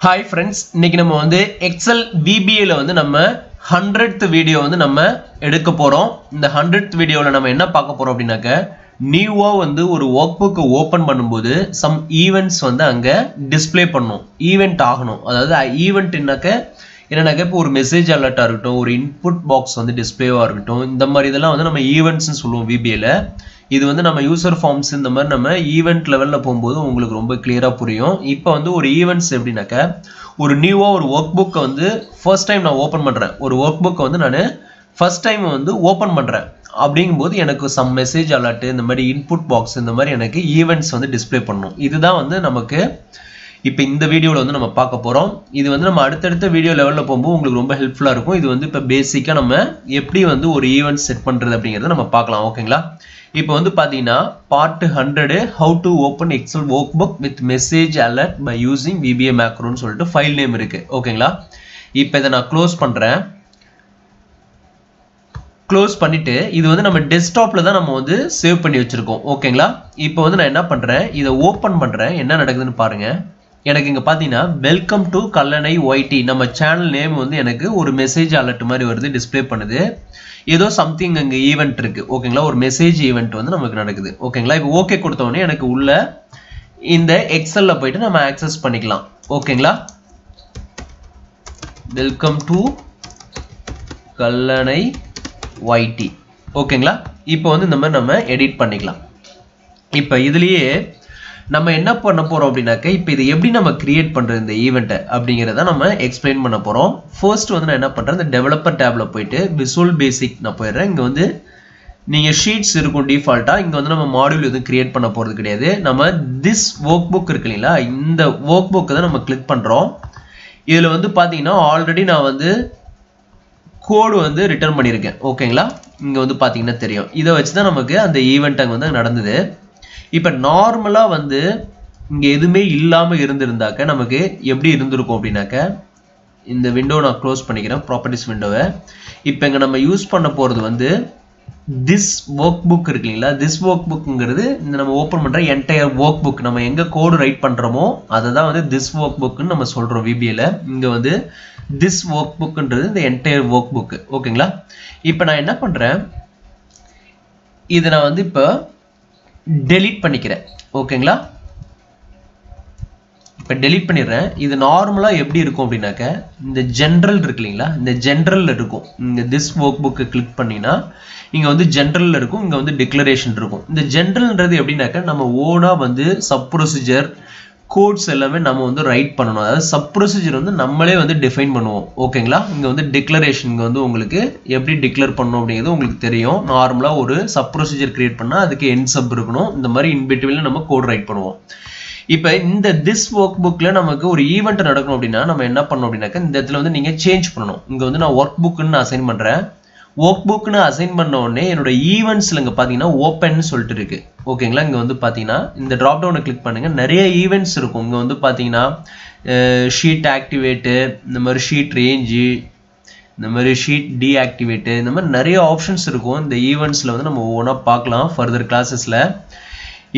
Hi friends, இன்னைக்கு நம்ம வந்து Excel VBA ல வந்து நம்ம 100th வீடியோ வந்து நம்ம எடுக்க போறோம். இந்த 100th வீடியோல நம்ம என்ன பார்க்க போறோம் அப்படினாக்க நியூவா வந்து ஒரு workbook ஓபன் பண்ணும்போது some events வந்து அங்க டிஸ்ப்ளே பண்ணனும். ஈவென்ட் ஆகணும். அதாவது ஈவென்ட் என்னன்னாக்க இப்போ ஒரு மெசேஜ் அலர்ட்டா இருக்கட்டும், ஒரு இன்புட் பாக்ஸ் வந்து டிஸ்ப்ளேவா இருக்கட்டும், இந்த மாதிரி இதெல்லாம் வந்து நம்ம ஈவென்ட்ஸ்னு சொல்லுவோம் VBA ல. இது வந்து நம்ம யூசர் ஃபார்ம்ஸ் இந்த மாதிரி நம்ம ஈவென்ட் லெவல்ல போகும்போது உங்களுக்கு ரொம்ப கிளியரா புரியும். இப்போ வந்து ஒரு ஈவென்ட்ஸ் எப்படின்னாக்க ஒரு நியூவா ஒரு ஒர்க் புக்கை வந்து ஃபர்ஸ்ட் டைம் நான் ஓப்பன் பண்றேன். ஒரு ஒர்க் புக்கை வந்து நான் ஃபர்ஸ்ட் டைம் வந்து ஓப்பன் பண்றேன். அப்படிங்கும்போது எனக்கு சம் மெசேஜ் அலர்ட் இந்த மாதிரி இன்புட் பாக்ஸ் இந்த மாதிரி எனக்கு ஈவென்ட்ஸ் வந்து டிஸ்ப்ளே பண்ணணும். இதுதான் வந்து நமக்கு இப்போ இந்த வீடியோவில் வந்து நம்ம பார்க்க போகிறோம். இது வந்து நம்ம அடுத்தடுத்த வீடியோ லெவலில் போகும்போது உங்களுக்கு ரொம்ப ஹெல்ப்ஃபுல்லாக இருக்கும். இது வந்து இப்போ பேசிக்காக நம்ம எப்படி வந்து ஒரு ஈவெண்ட் செட் பண்ணுறது அப்படிங்கிறத நம்ம பார்க்கலாம். ஓகேங்களா? இப்போ வந்து பார்த்தீங்கன்னா part 100 how to open Excel workbook with message alert by using VBA மேக்ரோன்னு சொல்லிட்டு ஃபைல் நேம் இருக்கு. ஓகேங்களா? இப்போ இதை நான் க்ளோஸ் பண்ணுறேன். க்ளோஸ் பண்ணிட்டு இது வந்து நம்ம டெஸ்க்டாப்ல தான் நம்ம வந்து சேவ் பண்ணி வச்சிருக்கோம். ஓகேங்களா? இப்போ வந்து நான் என்ன பண்றேன், இதை ஓப்பன் பண்றேன். என்ன நடக்குதுன்னு பாருங்க. எனக்கு இங்க பாத்தீங்கன்னா வெல்கம் டு கல்லணை ஒய்டி நம்ம சேனல் நேம் வந்து எனக்கு ஒரு மெசேஜ் அலர்ட் மாதிரி வருது, டிஸ்ப்ளே பண்ணுது. ஏதோ சம்திங் அங்க ஈவென்ட் இருக்கு. ஓகேங்களா? ஒரு மெசேஜ் ஈவென்ட் வந்து நமக்கு நடக்குது. ஓகேங்களா? இப்போ ஓகே கொடுத்த உடனே எனக்கு உள்ள இந்த எக்ஸல்ல போயிட்டு நம்ம ஆக்சஸ் பண்ணிக்கலாம். ஓகேங்களா? Welcome to Kallanai YT. ஓகேங்களா? இப்போ வந்து இந்த மாதிரி நம்ம எடிட் பண்ணிக்கலாம். இப்போ இதுலயே நம்ம என்ன பண்ண போறோம் அப்படின்னாக்க இப்போ இது எப்படி நம்ம கிரியேட் பண்றது இந்த ஈவெண்ட் அப்படிங்கறத நம்ம எக்ஸ்பிளைன் பண்ண போறோம். ஃபர்ஸ்ட் வந்து நான் என்ன பண்றேன், இந்த டெவலப்பர் டேப்ல போயிட்டு விசுவல் பேசிக் நான் போயிடுறேன். இங்க வந்து நீங்க ஷீட்ஸ் இருக்கும் டிஃபால்ட்டா. இங்க வந்து நம்ம மாடியூல் எதுவும் கிரியேட் பண்ண போறது கிடையாது. நம்ம திஸ் ஒர்க் புக் இருக்கு இல்லைங்களா, இந்த ஒர்க் புக் தான் நம்ம கிளிக் பண்றோம். இதுல வந்து பாத்தீங்கன்னா ஆல்ரெடி நான் வந்து கோடு வந்து ரிட்டர்ன் பண்ணியிருக்கேன். ஓகேங்களா? இங்க வந்து பாத்தீங்கன்னா தெரியும். இதை வச்சுதான் நமக்கு அந்த ஈவெண்ட் அங்க வந்து நடந்தது. இப்ப நார்மலா வந்து இங்க எதுவுமே இல்லாம இருந்திருந்தாக்க நமக்கு எப்படி இருந்திருக்கும் அப்படின்னாக்க இந்த விண்டோ நான் க்ளோஸ் பண்ணிக்கிறேன், ப்ராப்பர்ட்டிஸ் விண்டோவை. இப்போ இங்க நம்ம யூஸ் பண்ண போறது வந்து திஸ் ஒர்க் புக் இருக்கு இல்லைங்களா, திஸ் ஒர்க் புக்ங்கிறது இந்த நம்ம ஓப்பன் பண்ற என்டையர் ஒர்க் புக். நம்ம எங்க கோடு ரைட் பண்றோமோ அதை தான் வந்து திஸ் ஒர்க் புக்னு நம்ம சொல்றோம் VBA ல. இங்க வந்து திஸ் ஒர்க் புக்ன்றது இந்த என்டையர் ஒர்க் புக். ஓகேங்களா? இப்போ நான் என்ன பண்றேன், இதை நான் வந்து இப்போ டெலீட் பண்ணிக்கிறேன். ஓகேங்களா? இப்போ டெலீட் பண்ணிடுறேன். இது நார்மலா எப்படி இருக்கும் அப்படின்னாக்க இந்த ஜெனரல் இருக்கு இல்லைங்களா, இந்த ஜெனரல் இருக்கும். இந்த திஸ் ஒர்க் புக்கை கிளிக் பண்ணினா இங்க வந்து ஜெனரல் இருக்கும், இங்க வந்து டிக்ளரேஷன் இருக்கும். இந்த ஜெனரல்ன்றது எப்படின்னாக்க நம்ம ஓனா வந்து சப் ப்ரொசீஜர் கோட்ஸ் எல்லாமே நம்ம வந்து ரைட் பண்ணணும். அதாவது சப் ப்ரொசீஜர் வந்து நம்மளே வந்து டிஃபைன் பண்ணுவோம். ஓகேங்களா? இங்க வந்து டிக்ளரேஷன் இங்க வந்து உங்களுக்கு எப்படி டிக்ளேர் பண்ணணும் அப்படிங்கிறது உங்களுக்கு தெரியும். நார்மலா ஒரு சப் ப்ரொசீஜர் கிரியேட் பண்ணா அதுக்கு எண்ட் சப் இருக்கணும். இந்த மாதிரி இன் பிட்வீன்ல நம்ம கோட் ரைட் பண்ணுவோம். இப்போ இந்த திஸ் ஒர்க் புக்ல நமக்கு ஒரு ஈவெண்ட் நடக்கணும் அப்படின்னா நம்ம என்ன பண்ணணும் அப்படின்னாக்க இந்த இடத்துல வந்து நீங்க சேஞ்ச் பண்ணணும். இங்க வந்து நான் ஒர்க் புக்னு நான் அசைன் பண்றேன். ஒர்க் புக்னு அசைன் பண்ண உடனே என்னோட ஈவெண்ட்ஸ்ல இங்க பாத்தீங்கன்னா ஓப்பன் சொல்லிட்டு இருக்கு. ஓகேங்களா? இங்க வந்து பாத்தீங்கன்னா இந்த டிராப் டவுனை கிளிக் பண்ணுங்க, நிறைய ஈவெண்ட்ஸ் இருக்கும். இங்க வந்து பாத்தீங்கன்னா ஷீட் ஆக்டிவேட்டு, இந்த மாதிரி ஷீட் ரேஞ்சு, இந்த மாதிரி ஷீட் டீஆக்டிவேட்டு, இந்த மாதிரி நிறைய ஆப்ஷன்ஸ் இருக்கும். இந்த ஈவெண்ட்ஸ்ல வந்து நம்ம ஒவ்வொன்றா பார்க்கலாம் ஃபர்தர் கிளாஸஸ்ல.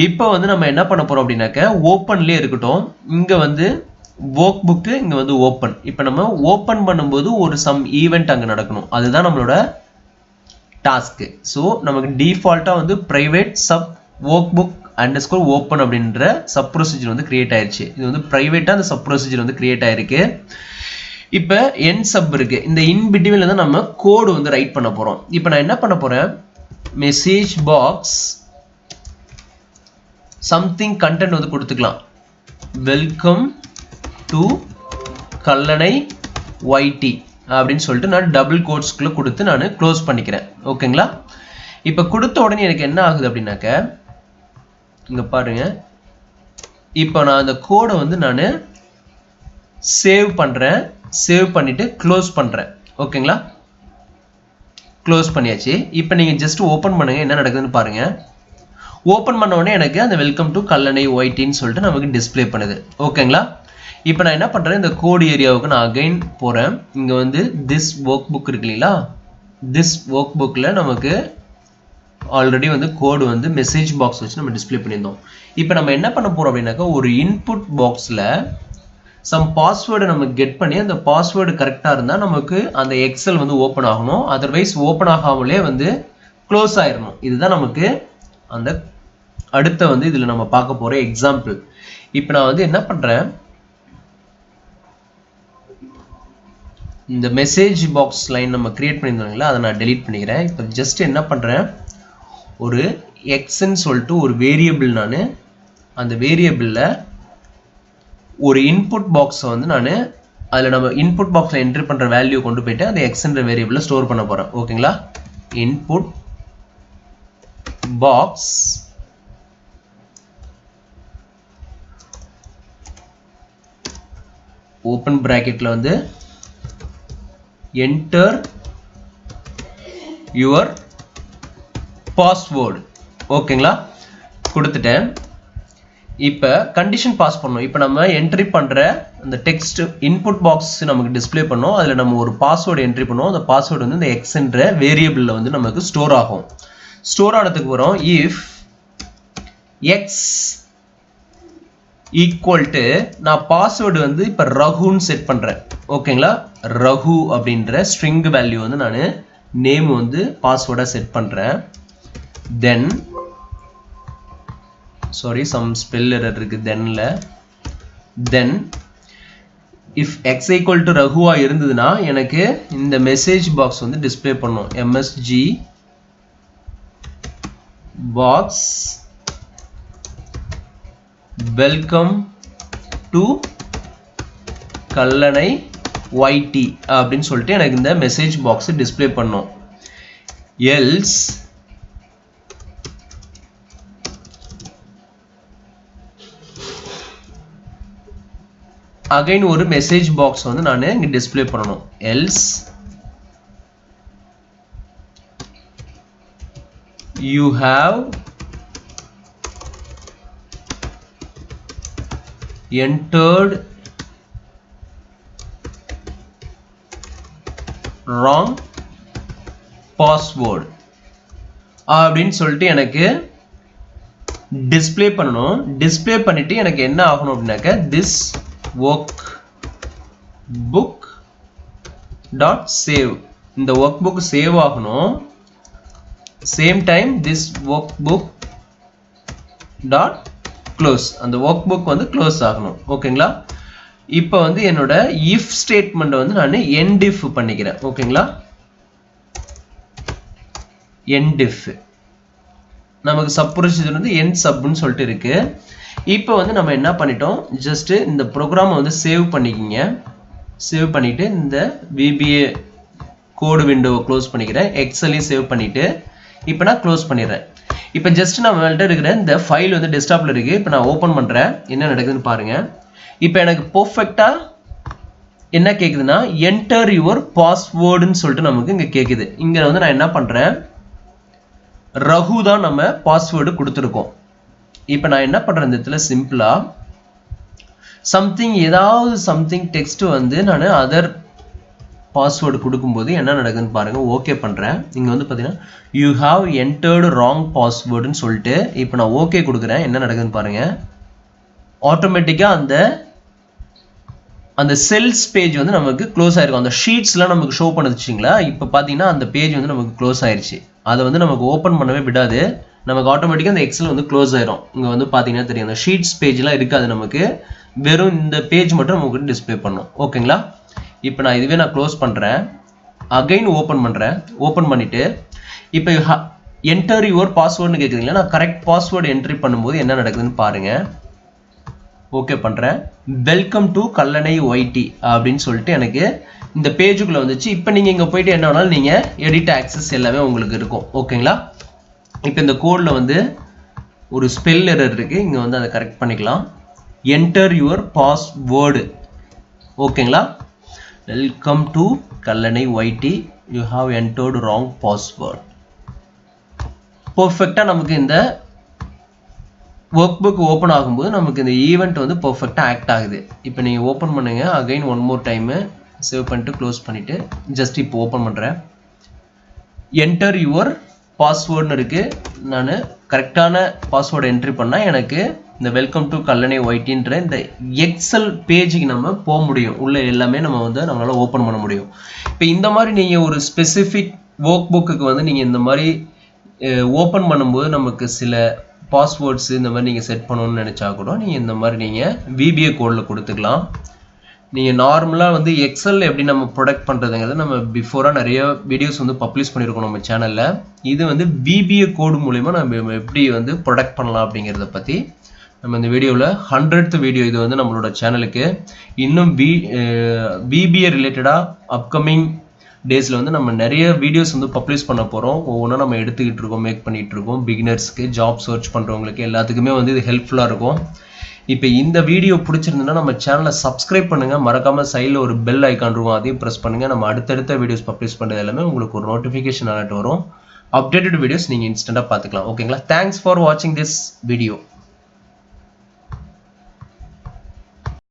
இப்போ வந்து நம்ம என்ன பண்ண போறோம் அப்படின்னாக்க ஓப்பன்லயே இருக்கட்டும். இங்க வந்து ஒர்க் புக்கு, இங்க வந்து ஓப்பன். இப்போ நம்ம ஓப்பன் பண்ணும்போது ஒரு சம் ஈவெண்ட் அங்க நடக்கணும். அதுதான் நம்மளோட டாஸ்க். ஸோ நமக்கு டிஃபால்ட்டா வந்து private sub work book underscore open அப்படின்ற சப் ப்ரொசீஜர் வந்து கிரியேட் ஆயிருச்சு. இது வந்து பிரைவேட்டா அந்த சப் ப்ரொசீஜர் வந்து கிரியேட் ஆயிருக்கு. இப்போ என் சப் இருக்கு. இந்த இன் பிட்வீன்ல தான் நம்ம கோடு வந்து ரைட் பண்ண போறோம். இப்போ நான் என்ன பண்ண போறேன், மெசேஜ் பாக்ஸ் சம்திங் கண்டென்ட் வந்து கொடுத்துக்கலாம். வெல்கம் டு கல்லணை ஒய்டி அப்படின்னு சொல்லிட்டு நான் டபுள் கோட்ஸ்குள்ள கொடுத்து நான் க்ளோஸ் பண்ணிக்கிறேன். ஓகேங்களா? இப்போ கொடுத்த உடனே எனக்கு என்ன ஆகுது அப்படின்னாக்க இங்க பாருங்க, இப்போ நான் அந்த கோடை வந்து நான் சேவ் பண்றேன். சேவ் பண்ணிட்டு க்ளோஸ் பண்றேன். ஓகேங்களா? க்ளோஸ் பண்ணியாச்சு. இப்போ நீங்க ஜஸ்ட் ஓபன் பண்ணுங்க, என்ன நடக்குதுன்னு பாருங்க. ஓபன் பண்ண உடனே எனக்கு அந்த வெல்கம் டு கல்லணை ஒய்டின்னு சொல்லிட்டு நமக்கு டிஸ்ப்ளே பண்ணுது. ஓகேங்களா? இப்போ நான் என்ன பண்றேன், இந்த கோட் ஏரியாவுக்கு நான் அகைன் போறேன். இங்க வந்து திஸ் ஒர்க் புக் இருக்கு இல்லைங்களா, திஸ் ஒர்க் புக்ல நமக்கு ஆல்ரெடி வந்து கோடு வந்து மெசேஜ் பாக்ஸ் வச்சு நம்ம டிஸ்ப்ளே பண்ணியிருந்தோம். இப்போ நம்ம என்ன பண்ண போறோம் அப்படின்னாக்க ஒரு இன்புட் பாக்ஸ்ல some password நம்ம கெட் பண்ணி அந்த பாஸ்வேர்டு கரெக்டா இருந்தா நமக்கு அந்த எக்ஸல் வந்து ஓபன் ஆகணும் otherwise ஓபன் ஆகாமலே வந்து க்ளோஸ் ஆயிரணும் இதுதான் நமக்கு அந்த அடுத்து வந்து இதுல நம்ம பார்க்க போற எக்ஸாம்பிள் இப்போ நான் வந்து என்ன பண்றேன் இந்த மெசேஜ் பாக்ஸ் லைன் நம்ம கிரியேட் பண்ணிருந்தோம்ல அதை நான் delete பண்ணிக்கிறேன் இப்போ ஜஸ்ட் என்ன பண்றேன் ஒரு x ன்னு சொல்லிட்டு ஒரு வேரியபிள் நான் அந்த வேரியபிள்ல ஒரு இன்புட் பாக்ஸ் வந்து நான் அதுல நம்ம இன்புட் பாக்ஸ்ல என்டர் பண்ற வேல்யூ கொண்டு போய்ட்டு அந்த x என்ற வேரியபிள்ல ஸ்டோர் பண்ண போறேன் ஓகேங்களா இன்புட் பாக்ஸ் ஓபன் பிராக்கெட்ல வந்து enter your password ஓகேங்களா கொடுத்துட்டேன் இப்போ கண்டிஷன் பாஸ் பண்ணனும் இப்போ நம்ம என்ட்ரி பண்ற அந்த டெக்ஸ்ட் இன்புட் பாக்ஸ் நமக்கு டிஸ்ப்ளே பண்ணனும் அதுல நம்ம ஒரு பாஸ்வேர்ட் என்ட்ரி பண்ணுவோம் அந்த பாஸ்வேர்ட் வந்து இந்த x என்ற வேரியபிள்ல வந்து நமக்கு ஸ்டோர் ஆகும் ஸ்டோர் ஆனதுக்கு அப்புறம் if x equal to நான் பாஸ்வேர்ட் வந்து இப்ப ரகுன்னு செட் பண்றேன் ஓகேங்களா ரகு அப்படிங்கற string value வந்து நான் நேம் வந்து பாஸ்வேர்டா செட் பண்றேன் then sorry some spell error இருக்கு thenல then if x equal to Raghu ஆ இருந்ததுனா எனக்கு இந்த மெசேஜ் பாக்ஸ் வந்து டிஸ்ப்ளே பண்ணும் msg box welcome to Kallanai yt அப்படினு சொல்லிட்டு எனக்கு இந்த மெசேஜ் பாக்ஸ் டிஸ்ப்ளே பண்ணும் else again ஒரு மெசேஜ் பாக்ஸ் வந்து நான் இங்க டிஸ்ப்ளே பண்ணனும் else you have entered wrong password அப்படினு சொல்லிட்டு எனக்கு டிஸ்ப்ளே பண்ணனும் டிஸ்ப்ளே பண்ணிட்டு எனக்கு என்ன ஆகணும் அப்படினாக்க this workbook dot save இந்த workbook சேவ் ஆகணும் same time this workbook dot close அந்த workbook வந்து க்ளோஸ் ஆகணும் ஓகேங்களா இப்போ வந்து என்னோட if ஸ்டேட்மென்ட் வந்து நான் end if பண்ணிக்கிறேன் ஓகேங்களா end if நமக்கு சப் ப்ரொசீஜர் வந்து end sub ன்னு சொல்லிட்டு இருக்கு இப்போ வந்து நம்ம என்ன பண்ணிட்டோம் ஜஸ்ட் இந்த புரோகிராமை வந்து சேவ் பண்ணிக்கிங்க சேவ் பண்ணிட்டு இந்த VBA கோட் விண்டோவை க்ளோஸ் பண்ணிக்கிறேன் எக்ஸலையும் சேவ் பண்ணிட்டு இப்போ நான் க்ளோஸ் பண்ணிடுறேன் இப்போ ஜஸ்ட் நம்மள்ட்ட இருக்கிற இந்த ஃபைல் வந்து டெஸ்க்டாப்ல இருக்கு இப்போ நான் ஓபன் பண்றேன் என்ன நடக்குதுன்னு பாருங்க இப்போ எனக்கு பெர்ஃபெக்ட்டா என்ன கேக்குதுன்னா enter your password ன்னு சொல்லிட்டு நமக்கு இங்க கேக்குது இங்க வந்து நான் என்ன பண்றேன் ரகு தான் நம்ம பாஸ்வேர்ட் கொடுத்திருக்கோம் இப்போ நான் என்ன பண்றேன் இந்த இடத்துல சிம்பிளா something ஏதாவது something டெக்ஸ்ட் வந்து நான் அதர் பாஸ்வேர்ட் கொடுக்கும்போது என்ன நடக்குதுன்னு பாருங்க ஓகே பண்றேன் இங்க வந்து பாத்தீங்கன்னா you have entered wrong password ன்னு சொல்லிட்டு இப்போ நான் ஓகே கொடுக்கிறேன் என்ன நடக்குதுன்னு பாருங்க ஆட்டோமேட்டிக்கா அந்த செல்ஸ் பேஜ் வந்து நமக்கு க்ளோஸ் ஆயிருக்கும் அந்த ஷீட்ஸ்லாம் நமக்கு ஷோ பண்ணுதுச்சுங்களா இப்போ பாத்தீங்கன்னா அந்த பேஜ் வந்து நமக்கு க்ளோஸ் ஆயிருச்சு அதை வந்து நமக்கு ஓபன் பண்ணவே விடாது நமக்கு ஆட்டோமேட்டிக்கா அந்த எக்ஸல் வந்து க்ளோஸ் ஆயிரும் இங்க வந்து பாத்தீங்கன்னா தெரியும் அந்த ஷீட்ஸ் பேஜ்லாம் இருக்காது நமக்கு வெறும் இந்த பேஜ் மட்டும் நமக்கு டிஸ்ப்ளே பண்ணும் ஓகேங்களா இப்போ நான் இதுவே நான் க்ளோஸ் பண்றேன் அகைன் ஓபன் பண்றேன் ஓபன் பண்ணிட்டு இப்போ enter your password ன்னு கேக்குதுங்களா நான் கரெக்ட் பாஸ்வேர்ட் என்ட்ரி பண்ணும்போது என்ன நடக்குதுன்னு பாருங்க ஓகே பண்றேன் வெல்கம் டு கல்லணை yt அப்படினு சொல்லிட்டு எனக்கு இந்த பேஜுக்குள்ள வந்துச்சு இப்போ நீங்க இங்க போய்ட்டு என்ன வேணாலும் நீங்க எடிட் ஆக்சஸ் எல்லாமே உங்களுக்கு இருக்கும் ஓகேங்களா இப்போ இந்த கோட்ல வந்து ஒரு ஸ்பெல் எரர் இருக்கு இங்க வந்து அதை கரெக்ட் பண்ணிக்கலாம் enter your password ஓகேங்களா welcome to Kallanai yt you have entered wrong password பெர்ஃபெக்ட்டா நமக்கு இந்த workbook ஓபன் ஆகும்போது நமக்கு இந்த ஈவென்ட் வந்து பெர்ஃபெக்ட்டா ஆக்ட் ஆகுது இப்போ நீங்க ஓபன் பண்ணுங்க again one more time save பண்ணிட்டு க்ளோஸ் பண்ணிட்டு ஜஸ்ட் இப்போ ஓபன் பண்றேன் enter your password ன்னு இருக்கு நான் கரெக்ட்டான பாஸ்வேர்ட் என்ட்ரி பண்ணா எனக்கு இந்த வெல்கம் டு கல்லணை ஒய்டின்ற இந்த எக்ஸல் பேஜுக்கு நம்ம போக முடியும். உள்ள எல்லாமே நம்ம வந்து நம்மளால ஓப்பன் பண்ண முடியும். இப்போ இந்த மாதிரி நீங்கள் ஒரு ஸ்பெசிஃபிக் ஒர்க் புக்குக்கு வந்து நீங்கள் இந்த மாதிரி ஓப்பன் பண்ணும்போது நமக்கு சில பாஸ்வேர்ட்ஸ் இந்த மாதிரி நீங்கள் செட் பண்ணணும்னு நினச்சா கூட நீங்கள் இந்த மாதிரி நீங்கள் VBA கோடில் கொடுத்துக்கலாம். நீங்கள் நார்மலாக வந்து எக்ஸல் எப்படி நம்ம ப்ரொடக்ட் பண்ணுறதுங்கிறது நம்ம பிஃபோராக நிறைய வீடியோஸ் வந்து பப்ளிஷ் பண்ணியிருக்கோம் நம்ம சேனலில். இது வந்து VBA கோடு மூலிமா நம்ம எப்படி வந்து ப்ரொடக்ட் பண்ணலாம் அப்படிங்கிறத பற்றி நம்ம இந்த வீடியோவில் 100th வீடியோ. இது வந்து நம்மளோட சேனலுக்கு இன்னும் VBA ரிலேட்டடாக அப்கமிங் டேஸில் வந்து நம்ம நிறைய வீடியோஸ் வந்து பப்ளிஷ் பண்ண போகிறோம். ஒவ்வொன்றும் நம்ம எடுத்துக்கிட்டு இருக்கோம், மேக் பண்ணிகிட்டு இருக்கோம். பிகினர்ஸ்க்கு, ஜாப் சர்ச் பண்ணுறவங்களுக்கு எல்லாத்துக்குமே வந்து இது ஹெல்ப்ஃபுல்லாக இருக்கும். இப்போ இந்த வீடியோ பிடிச்சிருந்ததுன்னா நம்ம சேனலை சப்ஸ்கிரைப் பண்ணுங்கள். மறக்காமல் சைடில் ஒரு பெல் ஐக்கான் இருக்கும், அதையும் ப்ரெஸ் பண்ணுங்கள். நம்ம அடுத்தடுத்த வீடியோஸ் பப்ளிஷ் பண்ணுறது எல்லாமே உங்களுக்கு ஒரு நோட்டிஃபிகேஷன் அலர்ட் வரும். அப்டேட்டட் வீடியோஸ் நீங்கள் இன்ஸ்டண்ட்டாக பார்த்துக்கலாம். ஓகேங்களா? தேங்க்ஸ் ஃபார் வாட்சிங் திஸ் வீடியோ.